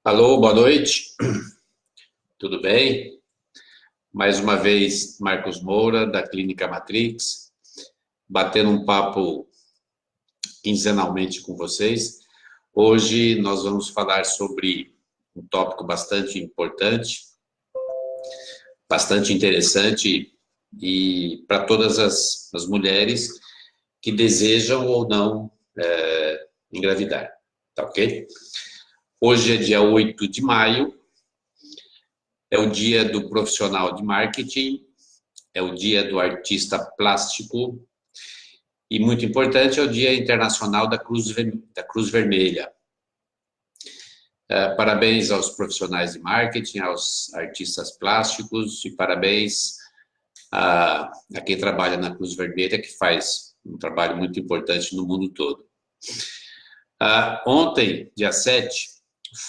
Alô, boa noite, tudo bem? Mais uma vez, Marcos Moura, da Clínica Matrix, batendo um papo quinzenalmente com vocês. Hoje nós vamos falar sobre um tópico bastante importante, bastante interessante e para todas as mulheres que desejam ou não engravidar, tá ok? Hoje é dia 8 de maio, é o dia do profissional de marketing, é o dia do artista plástico e, muito importante, é o Dia Internacional da Cruz Vermelha. Parabéns aos profissionais de marketing, aos artistas plásticos e parabéns a quem trabalha na Cruz Vermelha, que faz um trabalho muito importante no mundo todo. Ontem, dia 7,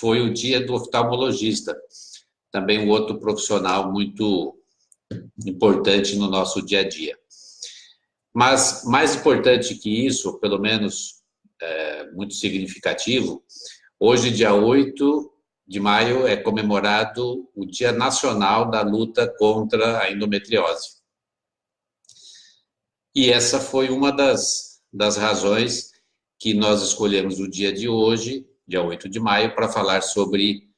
foi o dia do oftalmologista, também um outro profissional muito importante no nosso dia a dia. Mas, mais importante que isso, pelo menos muito significativo, hoje, dia 8 de maio, é comemorado o Dia Nacional da Luta contra a Endometriose. E essa foi uma das razões que nós escolhemos o dia de hoje, dia 8 de maio, para falar sobre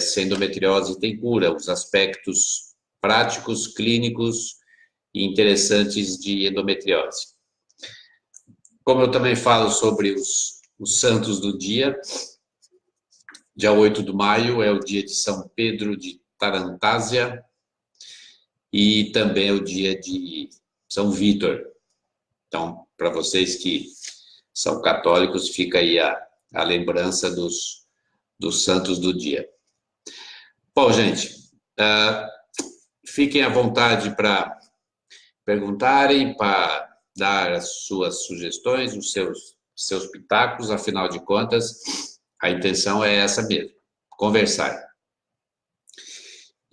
se a endometriose tem cura, os aspectos práticos, clínicos e interessantes de endometriose. Como eu também falo sobre os santos do dia 8 de maio é o dia de São Pedro de Tarantásia e também é o dia de São Vítor. Então, para vocês que são católicos, fica aí a lembrança dos santos do dia. Bom, gente, fiquem à vontade para perguntarem, para dar as suas sugestões, os seus pitacos, afinal de contas, a intenção é essa mesmo, conversar.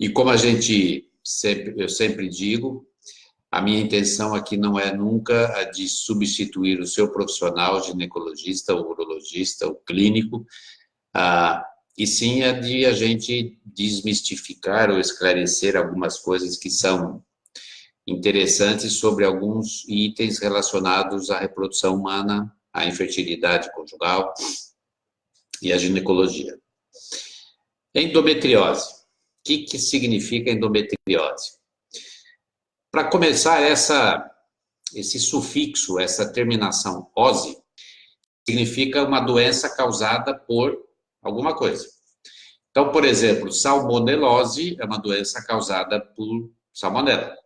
E como eu sempre digo, a minha intenção aqui não é nunca a de substituir o seu profissional, ginecologista, o urologista, o clínico, e sim a de a gente desmistificar ou esclarecer algumas coisas que são interessantes sobre alguns itens relacionados à reprodução humana, à infertilidade conjugal e à ginecologia. Endometriose. O que significa endometriose? Para começar, esse sufixo, essa terminação -ose, significa uma doença causada por alguma coisa. Então, por exemplo, salmonelose é uma doença causada por salmonela.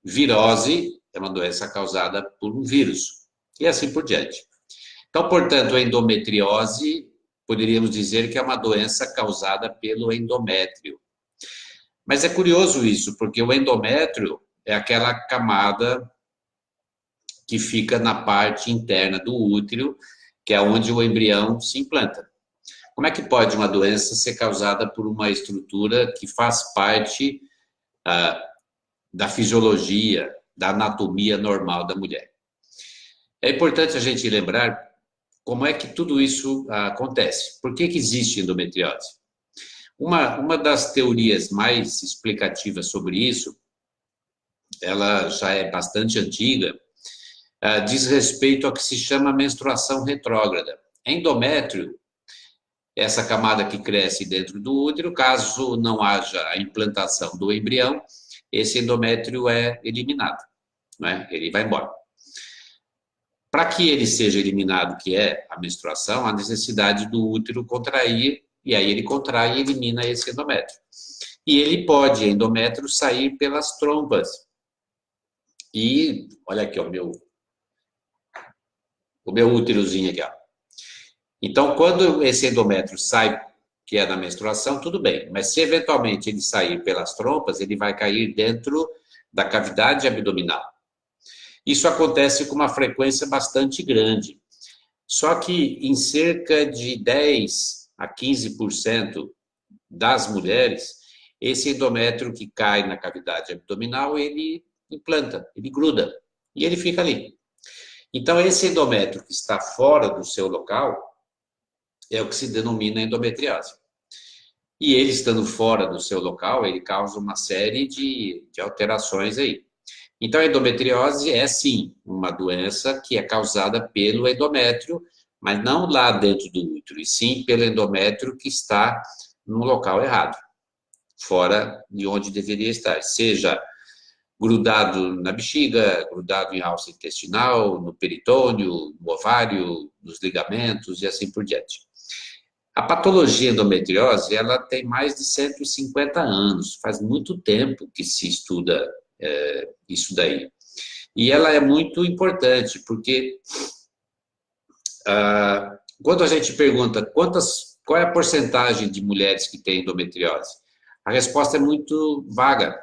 Virose é uma doença causada por um vírus. E assim por diante. Então, portanto, a endometriose, poderíamos dizer que é uma doença causada pelo endométrio. Mas é curioso isso, porque o endométrio é aquela camada que fica na parte interna do útero, que é onde o embrião se implanta. Como é que pode uma doença ser causada por uma estrutura que faz parte da fisiologia, da anatomia normal da mulher? É importante a gente lembrar como é que tudo isso acontece. Por que existe endometriose? Uma das teorias mais explicativas sobre isso, ela já é bastante antiga, diz respeito ao que se chama menstruação retrógrada. Endométrio, essa camada que cresce dentro do útero, caso não haja a implantação do embrião, esse endométrio é eliminado, né? Ele vai embora. Para que ele seja eliminado, que é a menstruação, há necessidade do útero contrair, e aí ele contrai e elimina esse endométrio. E ele pode, endométrio, sair pelas trompas. E, olha aqui, ó, o meu úterozinho aqui, ó. Então, quando esse endométrio sai, que é na menstruação, tudo bem. Mas se eventualmente ele sair pelas trompas, ele vai cair dentro da cavidade abdominal. Isso acontece com uma frequência bastante grande. Só que em cerca de 10 a 15% das mulheres, esse endométrio que cai na cavidade abdominal, ele implanta, ele gruda, e ele fica ali. Então, esse endométrio que está fora do seu local é o que se denomina endometriose. E ele estando fora do seu local, ele causa uma série de alterações aí. Então, a endometriose é, sim, uma doença que é causada pelo endométrio, mas não lá dentro do útero, e sim pelo endométrio que está no local errado, fora de onde deveria estar, seja grudado na bexiga, grudado em alça intestinal, no peritônio, no ovário, nos ligamentos e assim por diante. A patologia endometriose, ela tem mais de 150 anos, faz muito tempo que se estuda isso daí. E ela é muito importante, porque quando a gente pergunta qual é a porcentagem de mulheres que têm endometriose, a resposta é muito vaga,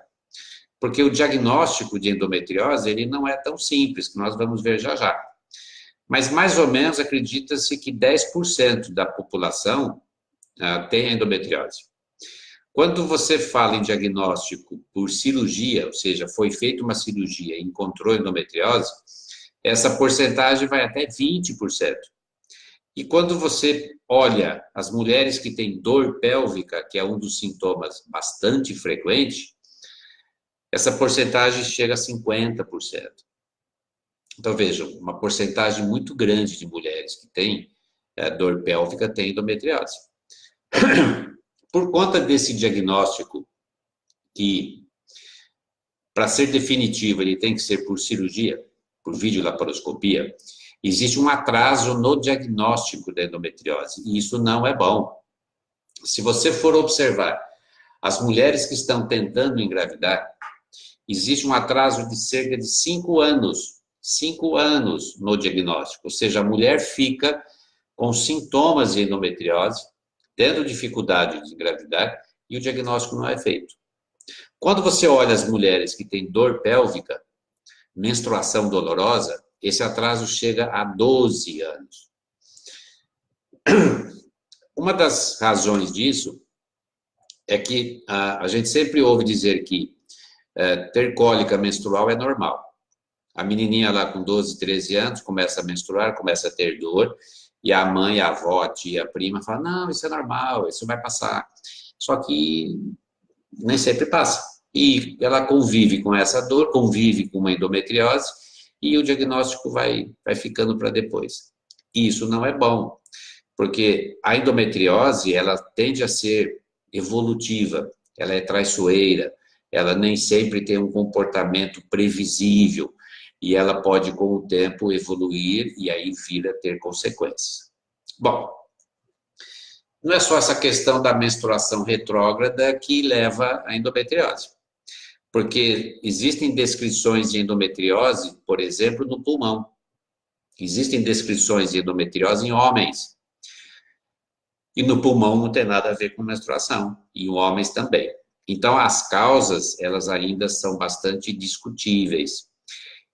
porque o diagnóstico de endometriose ele não é tão simples, que nós vamos ver já já. Mas mais ou menos acredita-se que 10% da população tem endometriose. Quando você fala em diagnóstico por cirurgia, ou seja, foi feita uma cirurgia e encontrou endometriose, essa porcentagem vai até 20%. E quando você olha as mulheres que têm dor pélvica, que é um dos sintomas bastante frequente, essa porcentagem chega a 50%. Então, vejam, uma porcentagem muito grande de mulheres que têm dor pélvica têm endometriose. Por conta desse diagnóstico, que para ser definitivo ele tem que ser por cirurgia, por videolaparoscopia, existe um atraso no diagnóstico da endometriose, e isso não é bom. Se você for observar as mulheres que estão tentando engravidar, existe um atraso de cerca de 5 anos, 5 anos no diagnóstico, ou seja, a mulher fica com sintomas de endometriose, tendo dificuldade de engravidar, e o diagnóstico não é feito. Quando você olha as mulheres que têm dor pélvica, menstruação dolorosa, esse atraso chega a 12 anos. Uma das razões disso é que a gente sempre ouve dizer que ter cólica menstrual é normal. A menininha lá com 12, 13 anos começa a menstruar, começa a ter dor, e a mãe, a avó, a tia, a prima fala, não, isso é normal, isso vai passar. Só que nem sempre passa. E ela convive com essa dor, convive com uma endometriose, e o diagnóstico vai ficando para depois. E isso não é bom, porque a endometriose, ela tende a ser evolutiva, ela é traiçoeira, ela nem sempre tem um comportamento previsível, e ela pode, com o tempo, evoluir e aí vir a ter consequências. Bom, não é só essa questão da menstruação retrógrada que leva à endometriose, porque existem descrições de endometriose, por exemplo, no pulmão. Existem descrições de endometriose em homens. E no pulmão não tem nada a ver com menstruação, e em homens também. Então, as causas, elas ainda são bastante discutíveis.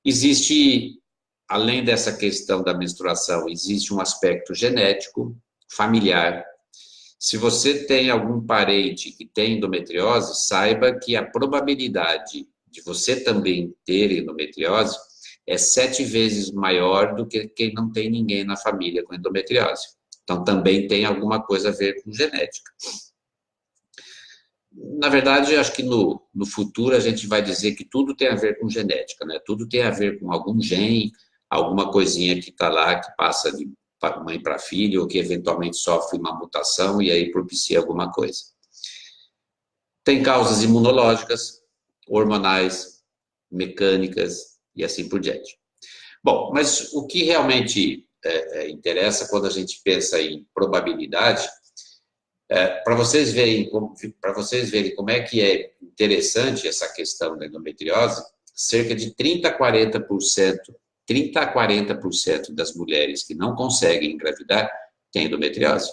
Existe, além dessa questão da menstruação, existe um aspecto genético, familiar. Se você tem algum parente que tem endometriose, saiba que a probabilidade de você também ter endometriose é 7 vezes maior do que quem não tem ninguém na família com endometriose. Então, também tem alguma coisa a ver com genética. Na verdade, acho que no futuro a gente vai dizer que tudo tem a ver com genética, né? Tudo tem a ver com algum gene, alguma coisinha que está lá, que passa de mãe para filho, ou que eventualmente sofre uma mutação e aí propicia alguma coisa. Tem causas imunológicas, hormonais, mecânicas e assim por diante. Bom, mas o que realmente interessa quando a gente pensa em probabilidade, para vocês verem como é que é interessante essa questão da endometriose, cerca de 30 a 40% das mulheres que não conseguem engravidar têm endometriose.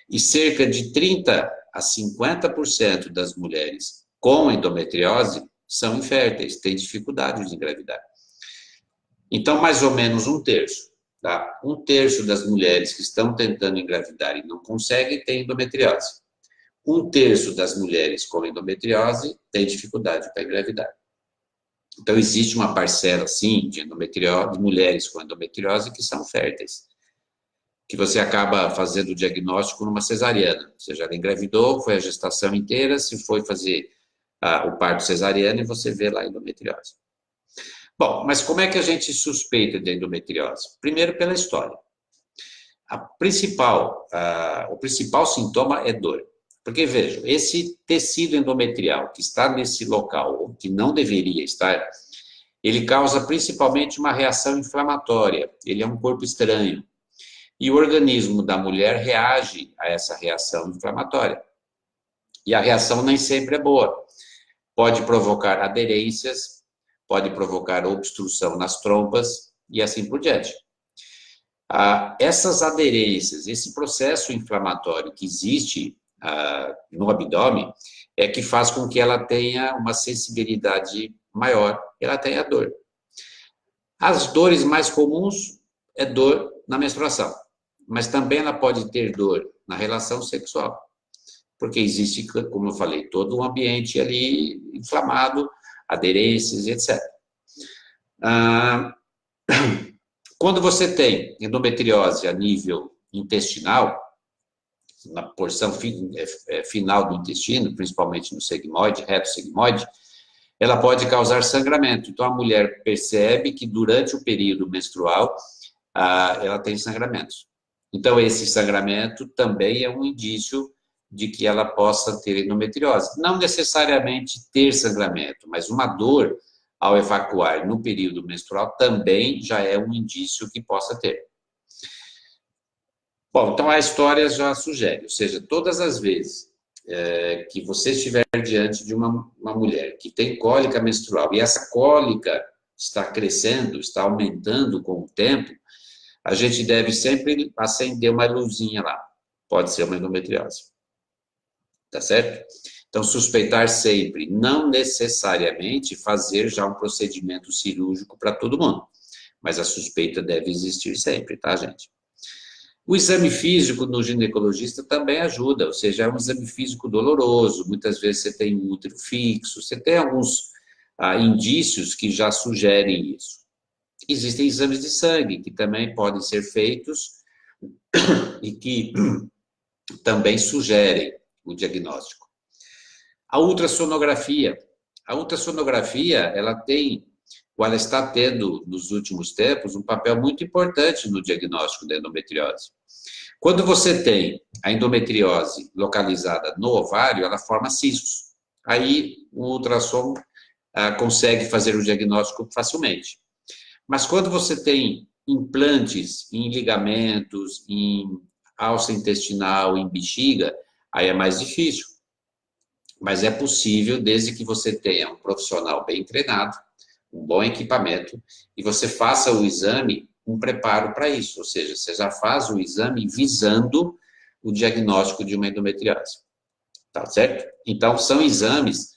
E cerca de 30 a 50% das mulheres com endometriose são inférteis, têm dificuldade de engravidar. Então, mais ou menos um terço. Tá? Um terço das mulheres que estão tentando engravidar e não conseguem tem endometriose. Um terço das mulheres com endometriose tem dificuldade para engravidar. Então, existe uma parcela, sim, de mulheres com endometriose que são férteis, que você acaba fazendo o diagnóstico numa cesariana. Ou seja, ela engravidou, foi a gestação inteira, se foi fazer o parto cesariano e você vê lá a endometriose. Bom, mas como é que a gente suspeita de endometriose? Primeiro, pela história. O principal sintoma é dor. Porque, vejam, esse tecido endometrial que está nesse local, ou que não deveria estar, ele causa principalmente uma reação inflamatória. Ele é um corpo estranho. E o organismo da mulher reage a essa reação inflamatória. E a reação nem sempre é boa. Pode provocar aderências, pode provocar obstrução nas trompas e assim por diante. Essas aderências, esse processo inflamatório que existe no abdômen, é que faz com que ela tenha uma sensibilidade maior, ela tenha dor. As dores mais comuns é dor na menstruação, mas também ela pode ter dor na relação sexual, porque existe, como eu falei, todo um ambiente ali inflamado, aderências, etc. Quando você tem endometriose a nível intestinal, na porção final do intestino, principalmente no sigmoide, reto sigmoide, ela pode causar sangramento. Então, a mulher percebe que durante o período menstrual, ela tem sangramentos. Então, esse sangramento também é um indício de que ela possa ter endometriose. Não necessariamente ter sangramento, mas uma dor ao evacuar no período menstrual também já é um indício que possa ter. Bom, então a história já sugere, ou seja, todas as vezes que você estiver diante de uma mulher que tem cólica menstrual e essa cólica está crescendo, está aumentando com o tempo, a gente deve sempre acender uma luzinha lá. Pode ser uma endometriose. Tá certo? Então, suspeitar sempre, não necessariamente fazer já um procedimento cirúrgico para todo mundo, mas a suspeita deve existir sempre, tá, gente? O exame físico no ginecologista também ajuda, ou seja, é um exame físico doloroso, muitas vezes você tem um útero fixo, você tem alguns indícios que já sugerem isso. Existem exames de sangue que também podem ser feitos e que também sugerem o diagnóstico. A ultrassonografia. A ultrassonografia, ela está tendo, nos últimos tempos, um papel muito importante no diagnóstico da endometriose. Quando você tem a endometriose localizada no ovário, ela forma cistos. Aí, o ultrassom consegue fazer o diagnóstico facilmente. Mas quando você tem implantes em ligamentos, em alça intestinal, em bexiga, aí é mais difícil. Mas é possível, desde que você tenha um profissional bem treinado, um bom equipamento, e você faça o exame, um preparo para isso. Ou seja, você já faz o exame visando o diagnóstico de uma endometriose. Tá certo? Então, são exames,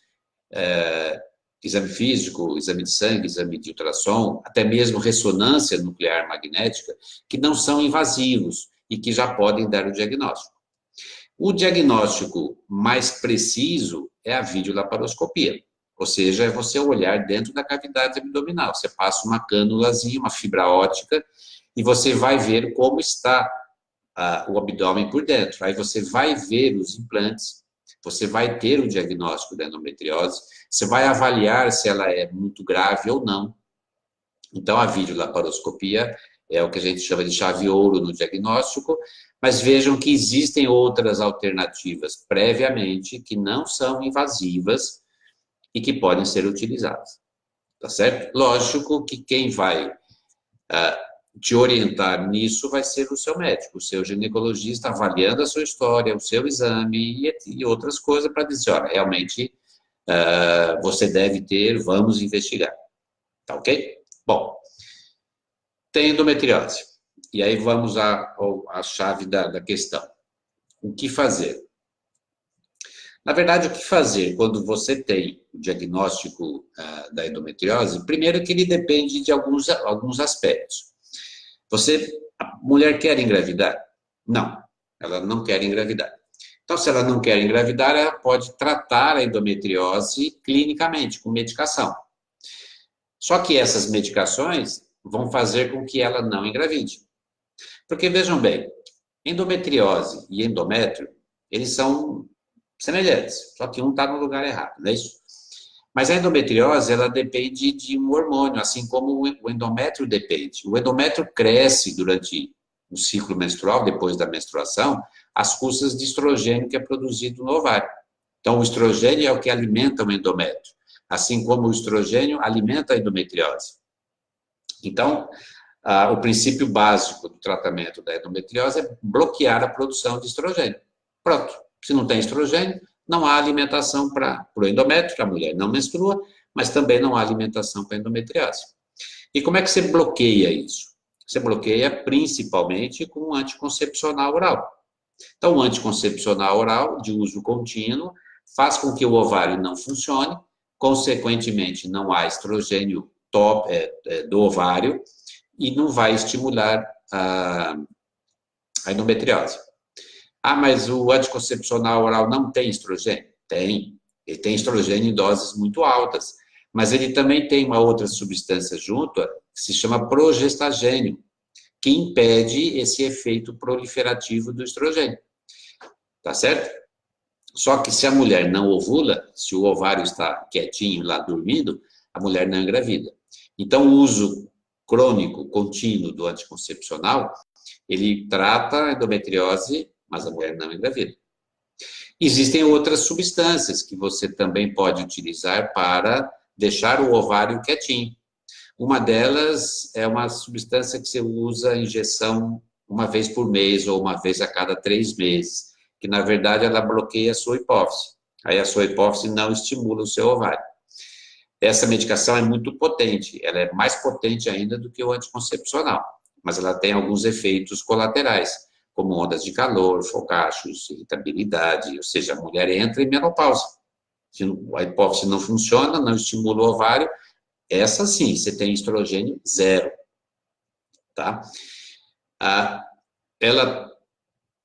exame físico, exame de sangue, exame de ultrassom, até mesmo ressonância nuclear magnética, que não são invasivos e que já podem dar o diagnóstico. O diagnóstico mais preciso é a videolaparoscopia, ou seja, é você olhar dentro da cavidade abdominal. Você passa uma cânulazinha, uma fibra óptica, e você vai ver como está o abdômen por dentro. Aí você vai ver os implantes, você vai ter o diagnóstico da endometriose, você vai avaliar se ela é muito grave ou não. Então, a videolaparoscopia é o que a gente chama de chave ouro no diagnóstico, mas vejam que existem outras alternativas previamente que não são invasivas e que podem ser utilizadas, tá certo? Lógico que quem vai te orientar nisso vai ser o seu médico, o seu ginecologista, avaliando a sua história, o seu exame e outras coisas para dizer, olha, realmente você deve ter, vamos investigar, tá ok? Bom, tem endometriose. E aí vamos à chave da questão. O que fazer? Na verdade, o que fazer quando você tem o diagnóstico da endometriose? Primeiro que ele depende de alguns aspectos. A mulher quer engravidar? Não, ela não quer engravidar. Então, se ela não quer engravidar, ela pode tratar a endometriose clinicamente, com medicação. Só que essas medicações vão fazer com que ela não engravide. Porque, vejam bem, Endometriose e endométrio, eles são semelhantes, só que um está no lugar errado, não é isso? Mas a endometriose, ela depende de um hormônio, assim como o endométrio depende. O endométrio cresce durante o ciclo menstrual, depois da menstruação, às custas de estrogênio que é produzido no ovário. Então, o estrogênio é o que alimenta o endométrio, assim como o estrogênio alimenta a endometriose. Então, o princípio básico do tratamento da endometriose é bloquear a produção de estrogênio. Pronto. Se não tem estrogênio, não há alimentação para o endométrio, a mulher não menstrua, mas também não há alimentação para a endometriose. E como é que você bloqueia isso? Você bloqueia principalmente com um anticoncepcional oral. Então, o anticoncepcional oral, de uso contínuo, faz com que o ovário não funcione, consequentemente, não há estrogênio do ovário e não vai estimular a endometriose. Ah, mas o anticoncepcional oral não tem estrogênio? Tem. Ele tem estrogênio em doses muito altas. Mas ele também tem uma outra substância junto, que se chama progestagênio, que impede esse efeito proliferativo do estrogênio. Tá certo? Só que se a mulher não ovula, se o ovário está quietinho lá dormindo, a mulher não engravida. Então, o uso crônico, contínuo do anticoncepcional, ele trata a endometriose, mas a mulher não engravida. Existem outras substâncias que você também pode utilizar para deixar o ovário quietinho. Uma delas é uma substância que você usa injeção uma vez por mês ou uma vez a cada 3 meses, que na verdade ela bloqueia a sua hipófise. Aí a sua hipófise não estimula o seu ovário. Essa medicação é muito potente, ela é mais potente ainda do que o anticoncepcional, mas ela tem alguns efeitos colaterais, como ondas de calor, fogachos, irritabilidade, ou seja, a mulher entra em menopausa. Se a hipófise não funciona, não estimula o ovário, essa sim, você tem estrogênio zero, tá? Ela,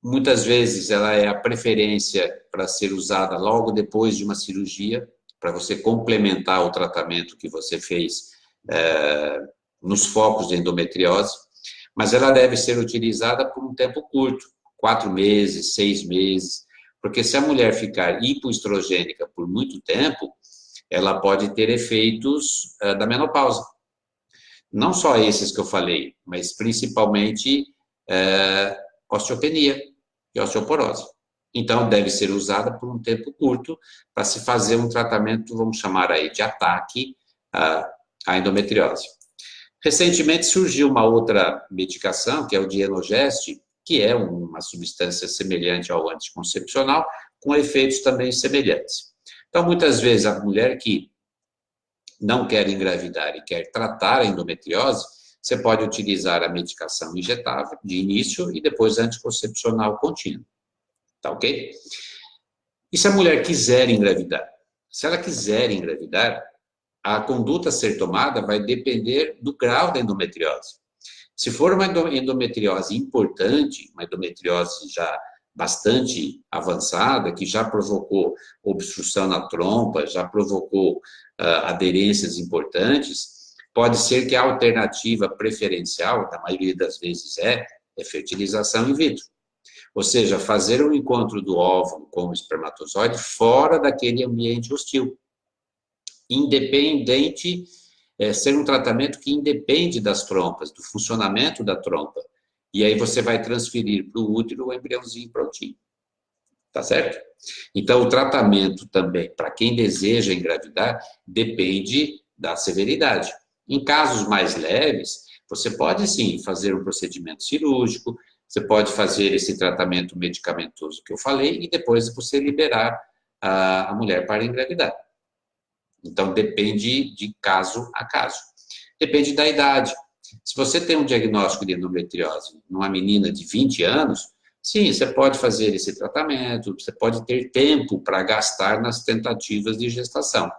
muitas vezes, ela é a preferência para ser usada logo depois de uma cirurgia, para você complementar o tratamento que você fez nos focos de endometriose, mas ela deve ser utilizada por um tempo curto, 4 meses, 6 meses, porque se a mulher ficar hipoestrogênica por muito tempo, ela pode ter efeitos da menopausa. Não só esses que eu falei, mas principalmente osteopenia e osteoporose. Então, deve ser usada por um tempo curto para se fazer um tratamento, vamos chamar aí, de ataque à endometriose. Recentemente surgiu uma outra medicação, que é o Dienogest, que é uma substância semelhante ao anticoncepcional, com efeitos também semelhantes. Então, muitas vezes, a mulher que não quer engravidar e quer tratar a endometriose, você pode utilizar a medicação injetável de início e depois anticoncepcional contínuo. Tá ok? E se a mulher quiser engravidar? Se ela quiser engravidar, a conduta a ser tomada vai depender do grau da endometriose. Se for uma endometriose importante, uma endometriose já bastante avançada, que já provocou obstrução na trompa, já provocou aderências importantes, pode ser que a alternativa preferencial, na maioria das vezes é fertilização in vitro. Ou seja, fazer um encontro do óvulo com o espermatozoide fora daquele ambiente hostil. Independente, ser um tratamento que independe das trompas, do funcionamento da trompa. E aí você vai transferir para o útero o embriãozinho prontinho. Tá certo? Então, o tratamento também, para quem deseja engravidar, depende da severidade. Em casos mais leves, você pode sim fazer um procedimento cirúrgico, você pode fazer esse tratamento medicamentoso que eu falei e depois você liberar a mulher para engravidar. Então, depende de caso a caso. Depende da idade. Se você tem um diagnóstico de endometriose numa menina de 20 anos, sim, você pode fazer esse tratamento, você pode ter tempo para gastar nas tentativas de gestação.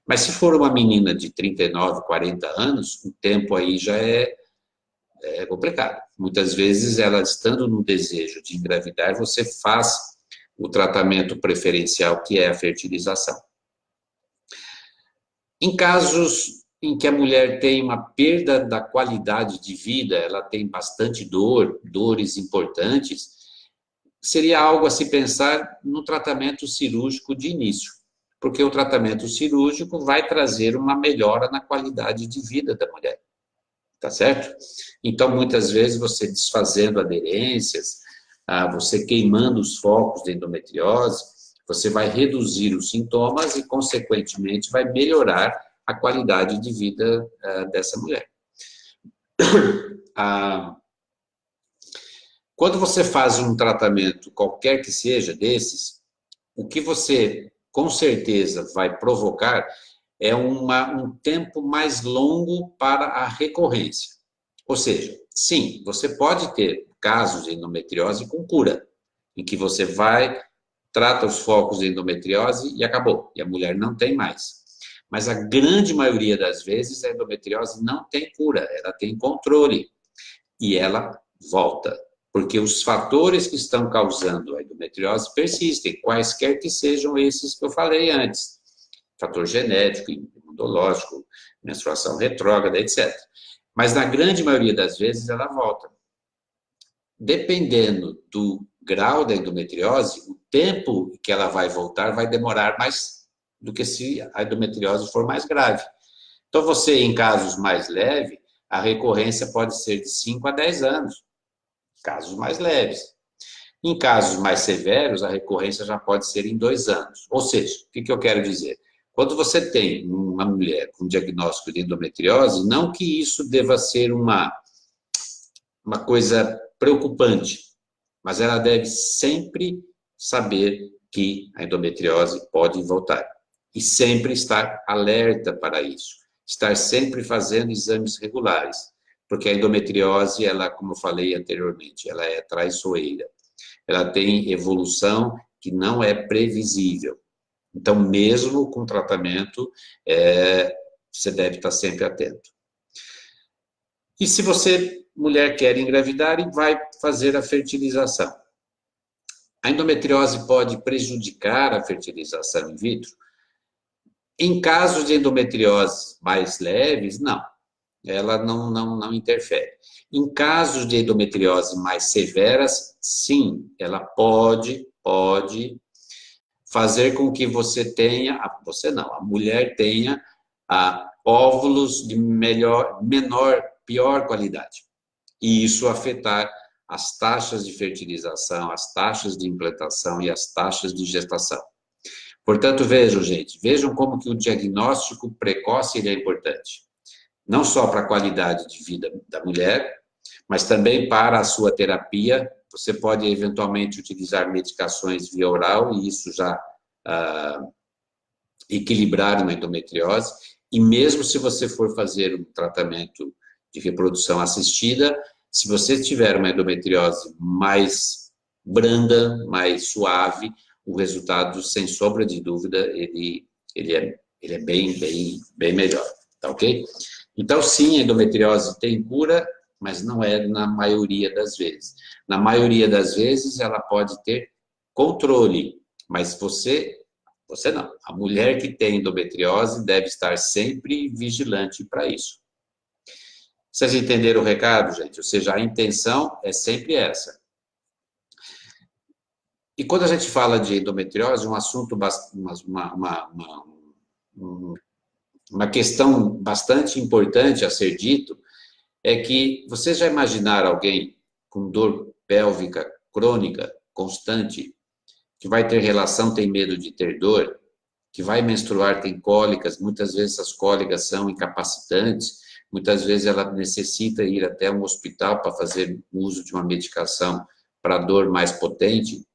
Mas se for uma menina de 39, 40 anos, o tempo aí já é complicado. Muitas vezes, ela estando no desejo de engravidar, você faz o tratamento preferencial, que é a fertilização. Em casos em que a mulher tem uma perda da qualidade de vida, ela tem bastante dor, dores importantes, seria algo a se pensar no tratamento cirúrgico de início, porque o tratamento cirúrgico vai trazer uma melhora na qualidade de vida da mulher, tá certo? Então, muitas vezes, você desfazendo aderências, você queimando os focos de endometriose, você vai reduzir os sintomas e, consequentemente, vai melhorar a qualidade de vida dessa mulher. Quando você faz um tratamento, qualquer que seja desses, o que você, com certeza, vai provocar é um tempo mais longo para a recorrência. Ou seja, sim, você pode ter casos de endometriose com cura, em que você vai, trata os focos de endometriose e acabou, e a mulher não tem mais. Mas a grande maioria das vezes a endometriose não tem cura, ela tem controle e ela volta, porque os fatores que estão causando a endometriose persistem, quaisquer que sejam esses que eu falei antes, fator genético, imunológico, menstruação retrógrada, etc. Mas na grande maioria das vezes ela volta. Dependendo do grau da endometriose, o tempo que ela vai voltar vai demorar mais do que se a endometriose for mais grave. Então, você, em casos mais leves, a recorrência pode ser de 5 a 10 anos, casos mais leves. Em casos mais severos, a recorrência já pode ser em 2 anos. Ou seja, o que eu quero dizer? Quando você tem uma mulher com diagnóstico de endometriose, não que isso deva ser uma coisa preocupante, mas ela deve sempre saber que a endometriose pode voltar. E sempre estar alerta para isso. Estar sempre fazendo exames regulares. Porque a endometriose, ela, como eu falei anteriormente, ela é traiçoeira. Ela tem evolução que não é previsível. Então, mesmo com tratamento, você deve estar sempre atento. E se você, mulher, quer engravidar e vai fazer a fertilização? A endometriose pode prejudicar a fertilização in vitro? Em casos de endometriose mais leves, não. Ela não interfere. Em casos de endometriose mais severas, sim, ela pode fazer com que você tenha, a mulher tenha óvulos de pior qualidade. E isso afetar as taxas de fertilização, as taxas de implantação e as taxas de gestação. Portanto, vejam como que o diagnóstico precoce ele é importante. Não só para a qualidade de vida da mulher, mas também para a sua terapia. Você pode, eventualmente, utilizar medicações via oral, e isso já equilibrar uma endometriose. E mesmo se você for fazer um tratamento de reprodução assistida, se você tiver uma endometriose mais branda, mais suave, o resultado, sem sombra de dúvida, ele é bem melhor, tá ok? Então, sim, a endometriose tem cura, mas não é na maioria das vezes. Na maioria das vezes, ela pode ter controle, mas você não. A mulher que tem endometriose deve estar sempre vigilante para isso. Vocês entenderam o recado, gente? Ou seja, a intenção é sempre essa. E quando a gente fala de endometriose, um assunto, uma questão bastante importante a ser dito, é que vocês já imaginaram alguém com dor pélvica crônica, constante, que vai ter relação, tem medo de ter dor, que vai menstruar, tem cólicas, muitas vezes essas cólicas são incapacitantes, muitas vezes ela necessita ir até um hospital para fazer uso de uma medicação para dor mais potente.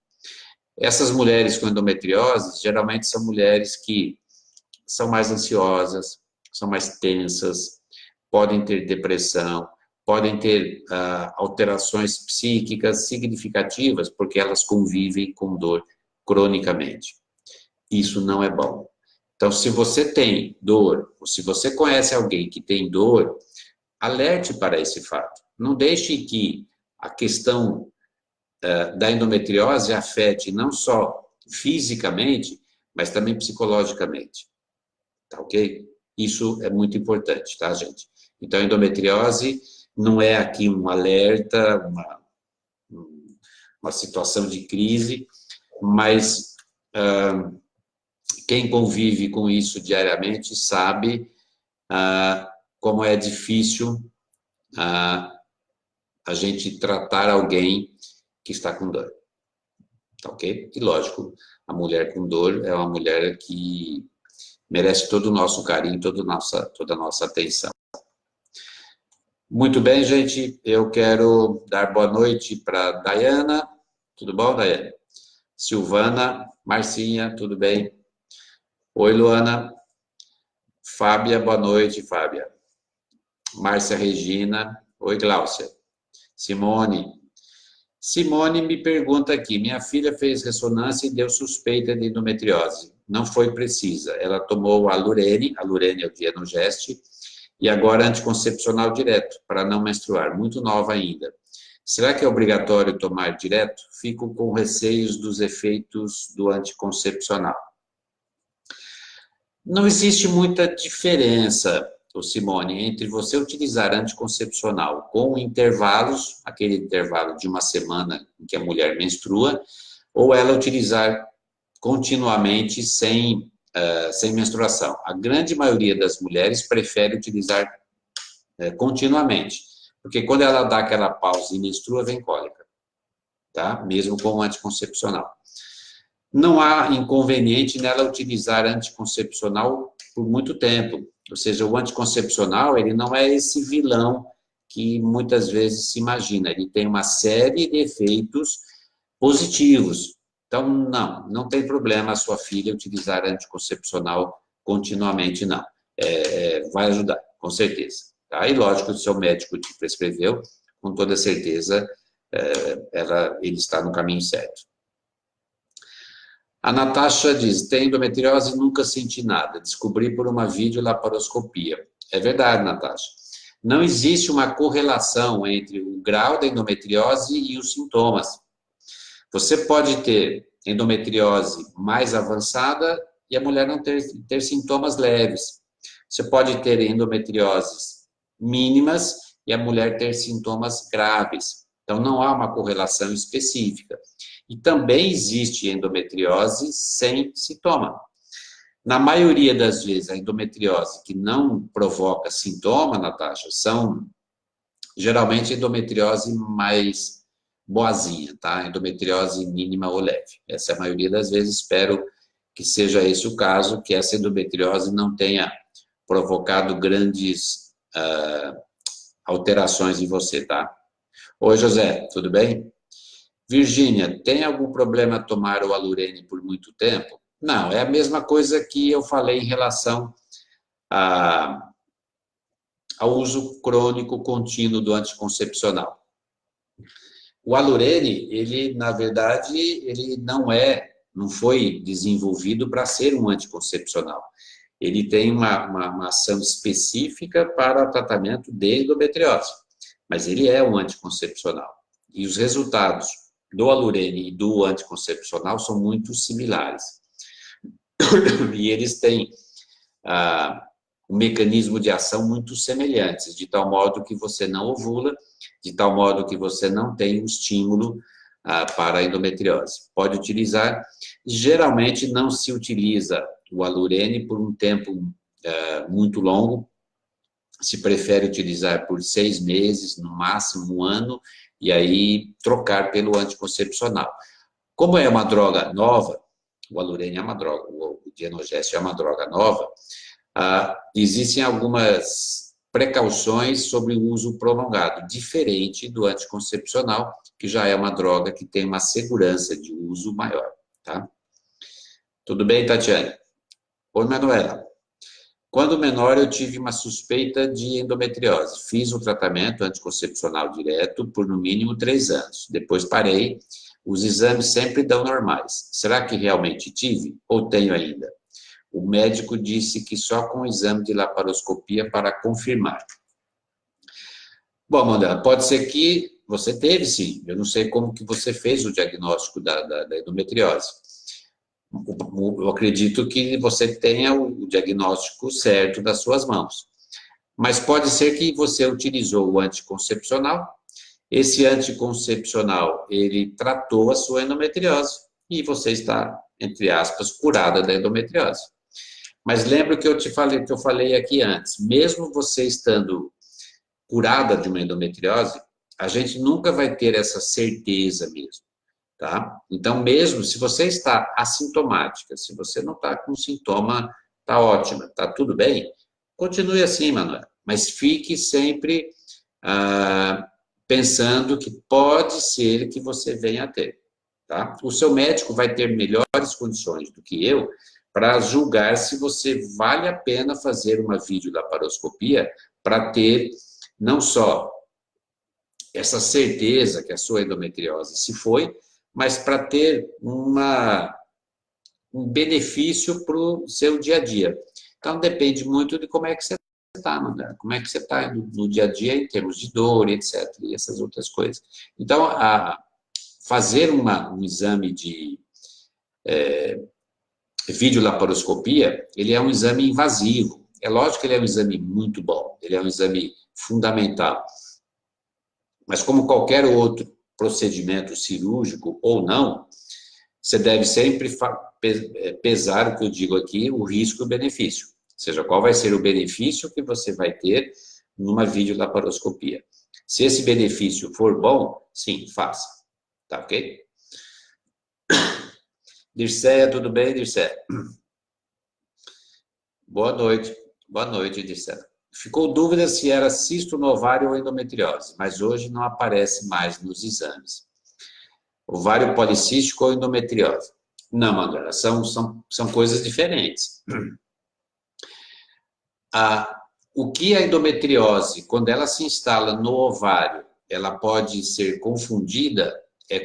Essas mulheres com endometriose, geralmente são mulheres que são mais ansiosas, são mais tensas, podem ter depressão, podem ter alterações psíquicas significativas, porque elas convivem com dor cronicamente. Isso não é bom. Então, se você tem dor, ou se você conhece alguém que tem dor, alerte para esse fato. Não deixe que a questão da endometriose afete não só fisicamente, mas também psicologicamente. Tá ok? Isso é muito importante, tá, gente? Então, a endometriose não é aqui um alerta, uma situação de crise, mas quem convive com isso diariamente sabe como é difícil a gente tratar alguém que está com dor, tá ok? E lógico, a mulher com dor é uma mulher que merece todo o nosso carinho, toda a nossa atenção. Muito bem, gente, eu quero dar boa noite para Dayana, tudo bom, Dayana? Silvana, Marcinha, tudo bem? Oi, Luana. Fábia, boa noite, Fábia. Márcia Regina, oi, Gláucia. Simone. Simone me pergunta aqui, minha filha fez ressonância e deu suspeita de endometriose. Não foi precisa. Ela tomou a Lurene é o Dienogest, e agora anticoncepcional direto, para não menstruar, muito nova ainda. Será que é obrigatório tomar direto? Fico com receios dos efeitos do anticoncepcional. Não existe muita diferença, Simone, entre você utilizar anticoncepcional com intervalos, aquele intervalo de uma semana em que a mulher menstrua, ou ela utilizar continuamente sem menstruação. A grande maioria das mulheres prefere utilizar continuamente, porque quando ela dá aquela pausa e menstrua, vem cólica, tá? Mesmo com o anticoncepcional. Não há inconveniente nela utilizar anticoncepcional por muito tempo, ou seja, o anticoncepcional, ele não é esse vilão que muitas vezes se imagina, ele tem uma série de efeitos positivos. Então, não tem problema a sua filha utilizar anticoncepcional continuamente, não. Vai ajudar, com certeza. Tá? E lógico, se o seu médico te prescreveu, com toda certeza, ele está no caminho certo. A Natasha diz, tem endometriose e nunca senti nada, descobri por uma videolaparoscopia. É verdade, Natasha. Não existe uma correlação entre o grau da endometriose e os sintomas. Você pode ter endometriose mais avançada e a mulher não ter sintomas leves. Você pode ter endometrioses mínimas e a mulher ter sintomas graves. Então, não há uma correlação específica. E também existe endometriose sem sintoma. Na maioria das vezes, a endometriose que não provoca sintoma, Natasha, são geralmente endometriose mais boazinha, tá? Endometriose mínima ou leve. Essa é a maioria das vezes, espero que seja esse o caso, que essa endometriose não tenha provocado grandes alterações em você, tá? Oi, José, tudo bem? Virgínia, tem algum problema tomar o Alurene por muito tempo? Não, é a mesma coisa que eu falei em relação ao uso crônico contínuo do anticoncepcional. O Alurene, ele, na verdade, ele não foi desenvolvido para ser um anticoncepcional. Ele tem uma ação específica para o tratamento de endometriose, mas ele é um anticoncepcional. E os resultados do Alurene e do anticoncepcional são muito similares. E eles têm um mecanismo de ação muito semelhantes, de tal modo que você não ovula, de tal modo que você não tem um estímulo para a endometriose. Pode utilizar, geralmente não se utiliza o Alurene por um tempo muito longo, se prefere utilizar por 6 meses, no máximo 1 ano, e aí trocar pelo anticoncepcional. Como é uma droga nova, o Alurene é uma droga, o Dienogest é uma droga nova, existem algumas precauções sobre o uso prolongado, diferente do anticoncepcional, que já é uma droga que tem uma segurança de uso maior, tá? Tudo bem, Tatiane? Oi, Manuela. Quando menor, eu tive uma suspeita de endometriose. Fiz o tratamento anticoncepcional direto por no mínimo 3 anos. Depois parei. Os exames sempre dão normais. Será que realmente tive? Ou tenho ainda? O médico disse que só com o exame de laparoscopia para confirmar. Bom, Manuela, pode ser que você teve, sim. Eu não sei como que você fez o diagnóstico da endometriose. Eu acredito que você tenha o diagnóstico certo das suas mãos. Mas pode ser que você utilizou o anticoncepcional, esse anticoncepcional, ele tratou a sua endometriose e você está, entre aspas, curada da endometriose. Mas lembra que eu falei aqui antes, mesmo você estando curada de uma endometriose, a gente nunca vai ter essa certeza mesmo, tá? Então, mesmo se você está assintomática, se você não está com sintoma, tá ótima, tá tudo bem, continue assim, Manuel, mas fique sempre pensando que pode ser que você venha a ter, tá? O seu médico vai ter melhores condições do que eu para julgar se você vale a pena fazer uma videolaparoscopia para ter não só essa certeza que a sua endometriose se foi, mas para ter um benefício para o seu dia a dia. Então, depende muito de como é que você está, Manuel, como é que você está no dia a dia em termos de dor, etc., e essas outras coisas. Então, fazer um exame de videolaparoscopia, ele é um exame invasivo. É lógico que ele é um exame muito bom, ele é um exame fundamental. Mas como qualquer outro procedimento cirúrgico ou não, você deve sempre pesar o que eu digo aqui, o risco e o benefício. Ou seja, qual vai ser o benefício que você vai ter numa videolaparoscopia. Se esse benefício for bom, sim, faça. Tá ok? Dirceia, tudo bem, Dirceia? Boa noite, Dirceia. Ficou dúvida se era cisto no ovário ou endometriose, mas hoje não aparece mais nos exames. Ovário policístico ou endometriose? Não, Manuela, são coisas diferentes. O que a endometriose, quando ela se instala no ovário, ela pode ser confundida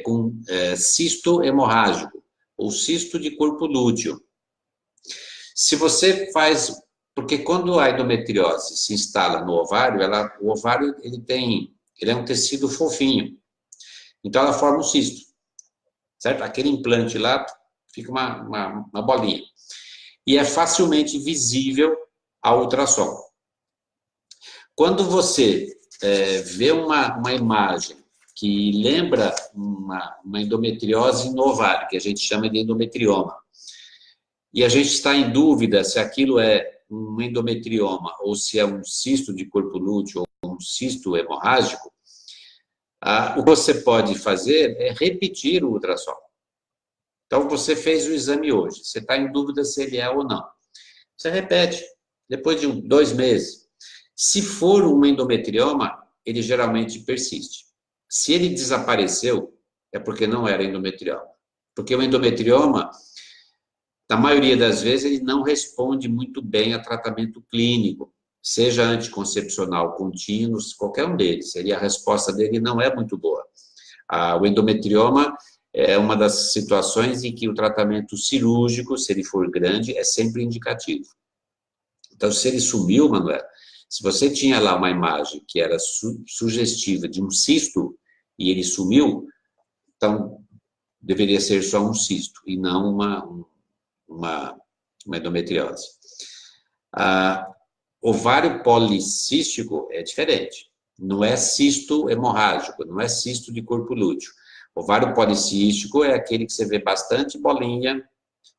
com cisto hemorrágico ou cisto de corpo lúteo. Se você faz... Porque quando a endometriose se instala no ovário, o ovário ele é um tecido fofinho. Então, ela forma um cisto, certo? Aquele implante lá fica uma bolinha. E é facilmente visível a ultrassom. Quando você vê uma imagem que lembra uma endometriose no ovário, que a gente chama de endometrioma, e a gente está em dúvida se aquilo é um endometrioma ou se é um cisto de corpo lúteo ou um cisto hemorrágico, o que você pode fazer é repetir o ultrassom. Então, você fez o exame hoje, você está em dúvida se ele é ou não. Você repete, depois de 2 meses. Se for um endometrioma, ele geralmente persiste. Se ele desapareceu, é porque não era endometrioma. Porque o endometrioma, na maioria das vezes, ele não responde muito bem a tratamento clínico, seja anticoncepcional contínuo, qualquer um deles. A resposta dele não é muito boa. O endometrioma é uma das situações em que o tratamento cirúrgico, se ele for grande, é sempre indicativo. Então, se ele sumiu, Manuel, se você tinha lá uma imagem que era sugestiva de um cisto e ele sumiu, então deveria ser só um cisto e não uma endometriose. Ovário policístico é diferente. Não é cisto hemorrágico, não é cisto de corpo lúteo. Ovário policístico é aquele que você vê bastante bolinha.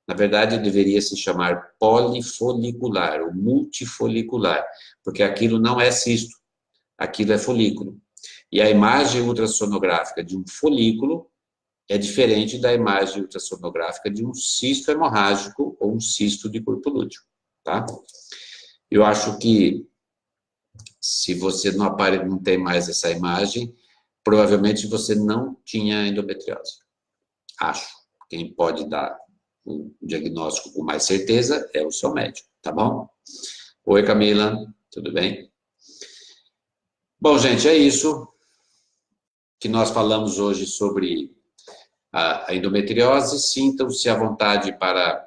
Na verdade, deveria se chamar polifolicular ou multifolicular, porque aquilo não é cisto, aquilo é folículo. E a imagem ultrassonográfica de um folículo é diferente da imagem ultrassonográfica de um cisto hemorrágico ou um cisto de corpo lúteo, tá? Eu acho que se você não tem mais essa imagem, provavelmente você não tinha endometriose. Acho. Quem pode dar o diagnóstico com mais certeza é o seu médico, tá bom? Oi, Camila, tudo bem? Bom, gente, é isso que nós falamos hoje sobre a endometriose. Sintam-se à vontade para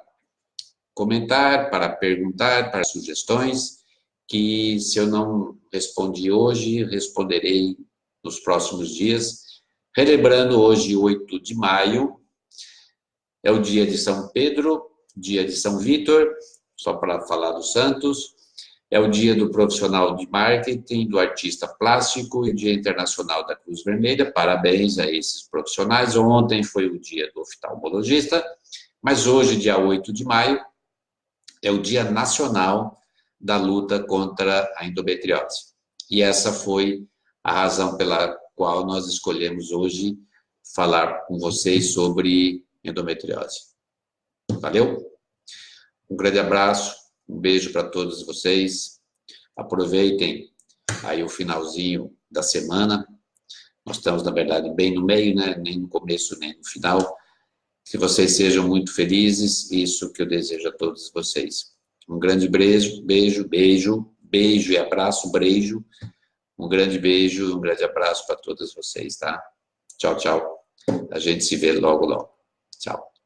comentar, para perguntar, para sugestões, que se eu não respondi hoje, responderei nos próximos dias. Relembrando, hoje, 8 de maio, É o dia de São Pedro, dia de São Vítor, só para falar dos santos. É o dia do profissional de marketing, do artista plástico e o Dia Internacional da Cruz Vermelha. Parabéns a esses profissionais. Ontem foi o dia do oftalmologista, mas hoje, dia 8 de maio, é o Dia Nacional da Luta contra a Endometriose. E essa foi a razão pela qual nós escolhemos hoje falar com vocês sobre endometriose. Valeu? Um grande abraço, um beijo para todos vocês. Aproveitem aí o finalzinho da semana. Nós estamos, na verdade, bem no meio, né? Nem no começo, nem no final. Que vocês sejam muito felizes, isso que eu desejo a todos vocês. Um grande beijo, beijo e abraço, beijo. Um grande beijo, um grande abraço para todos vocês, tá? Tchau, tchau. A gente se vê logo, logo. Tchau.